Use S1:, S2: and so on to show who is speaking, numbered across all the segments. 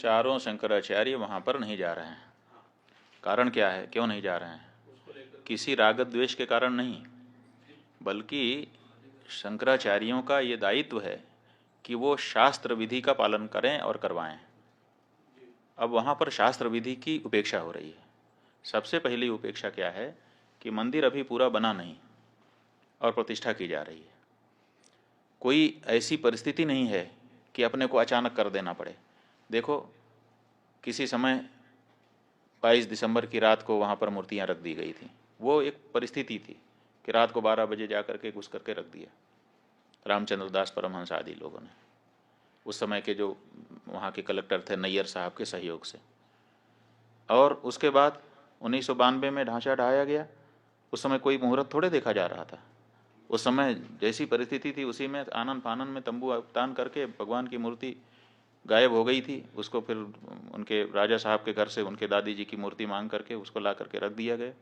S1: चारों शंकराचार्य वहाँ पर नहीं जा रहे हैं। कारण क्या है, क्यों नहीं जा रहे हैं? किसी राग द्वेष के कारण नहीं, बल्कि शंकराचार्यों का ये दायित्व है कि वो शास्त्र विधि का पालन करें और करवाएं। अब वहाँ पर शास्त्र विधि की उपेक्षा हो रही है। सबसे पहली उपेक्षा क्या है कि मंदिर अभी पूरा बना नहीं और प्रतिष्ठा की जा रही है। कोई ऐसी परिस्थिति नहीं है कि अपने को अचानक कर देना पड़े। देखो, किसी समय 22 दिसंबर की रात को वहाँ पर मूर्तियाँ रख दी गई थी। वो एक परिस्थिति थी कि रात को 12 बजे जा करके घुस करके रख दिया रामचंद्र दास परमहंस आदि लोगों ने, उस समय के जो वहाँ के कलेक्टर थे नैयर साहब के सहयोग से। और उसके बाद 1992 में ढांचा ढाया गया। उस समय कोई मुहूर्त थोड़े देखा जा रहा था। उस समय जैसी परिस्थिति थी उसी में आनन फानन में तंबू तान करके भगवान की मूर्ति गायब हो गई थी। उसको फिर उनके राजा साहब के घर से उनके दादी जी की मूर्ति मांग करके उसको ला करके रख दिया गया।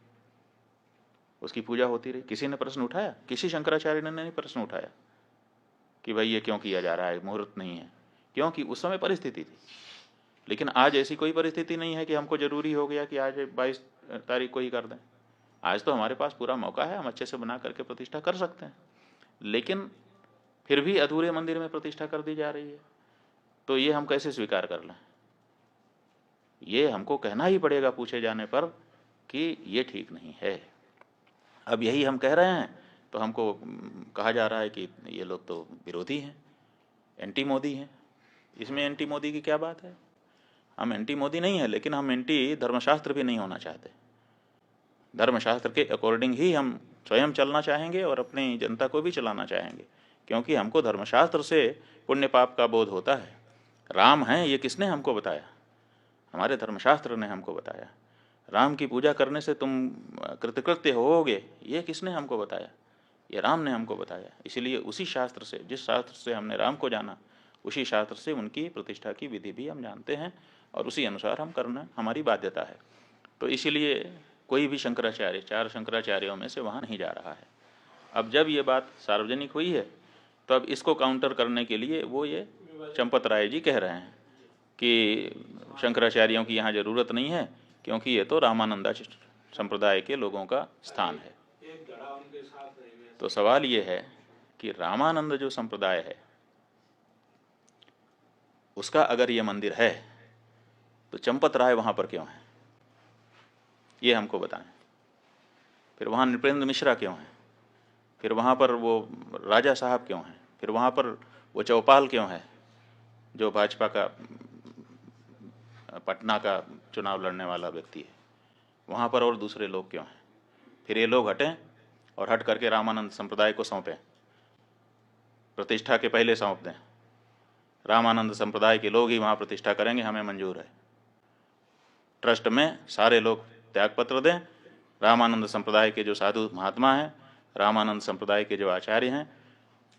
S1: उसकी पूजा होती रही। किसी ने प्रश्न उठाया? किसी शंकराचार्य ने नहीं प्रश्न उठाया कि भाई ये क्यों किया जा रहा है, मुहूर्त नहीं है। क्योंकि उस समय परिस्थिति थी। लेकिन आज ऐसी कोई परिस्थिति नहीं है कि हमको जरूरी हो गया कि आज 22 तारीख को ही कर दें। आज तो हमारे पास पूरा मौका है, हम अच्छे से बना करके प्रतिष्ठा कर सकते हैं। लेकिन फिर भी अधूरे मंदिर में प्रतिष्ठा कर दी जा रही है, तो ये हम कैसे स्वीकार कर लें? ये हमको कहना ही पड़ेगा पूछे जाने पर कि ये ठीक नहीं है। अब यही हम कह रहे हैं तो हमको कहा जा रहा है कि ये लोग तो विरोधी हैं, एंटी मोदी हैं। इसमें एंटी मोदी की क्या बात है? हम एंटी मोदी नहीं है, लेकिन हम एंटी धर्मशास्त्र भी नहीं होना चाहते। धर्मशास्त्र के अकॉर्डिंग ही हम स्वयं चलना चाहेंगे और अपनी जनता को भी चलाना चाहेंगे, क्योंकि हमको धर्मशास्त्र से पुण्य पाप का बोध होता है। राम हैं ये किसने हमको बताया? हमारे धर्मशास्त्र ने हमको बताया। राम की पूजा करने से तुम कृतकृत्य होोगे, ये किसने हमको बताया? ये राम ने हमको बताया। इसलिए उसी शास्त्र से, जिस शास्त्र से हमने राम को जाना, उसी शास्त्र से उनकी प्रतिष्ठा की विधि भी हम जानते हैं और उसी अनुसार हम करना हमारी बाध्यता है। तो इसीलिए कोई भी शंकराचार्य, 4 शंकराचार्यों में से वहाँ नहीं जा रहा है। अब जब ये बात सार्वजनिक हुई है तो अब इसको काउंटर करने के लिए वो ये चंपत राय जी कह रहे हैं कि शंकराचार्यों की यहाँ ज़रूरत नहीं है, क्योंकि ये तो रामानंदा संप्रदाय के लोगों का स्थान है। तो सवाल ये है कि रामानंद जो संप्रदाय है उसका अगर ये मंदिर है तो चंपत राय वहाँ पर क्यों है, ये हमको बताएं। फिर वहाँ नृपेंद्र मिश्रा क्यों है? फिर वहाँ पर वो राजा साहब क्यों हैं? फिर वहाँ पर वो चौपाल क्यों है जो भाजपा का पटना का चुनाव लड़ने वाला व्यक्ति है? वहाँ पर और दूसरे लोग क्यों हैं? फिर ये लोग हटें और हट करके रामानंद संप्रदाय को सौंपें, प्रतिष्ठा के पहले सौंप दें। रामानंद संप्रदाय के लोग ही वहाँ प्रतिष्ठा करेंगे, हमें मंजूर है। ट्रस्ट में सारे लोग त्यागपत्र दें। रामानंद संप्रदाय के जो साधु महात्मा हैं, रामानंद संप्रदाय के जो आचार्य हैं,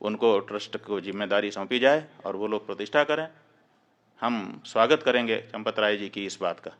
S1: उनको ट्रस्ट को जिम्मेदारी सौंपी जाए और वो लोग प्रतिष्ठा करें। हम स्वागत करेंगे चंपत राय जी की इस बात का।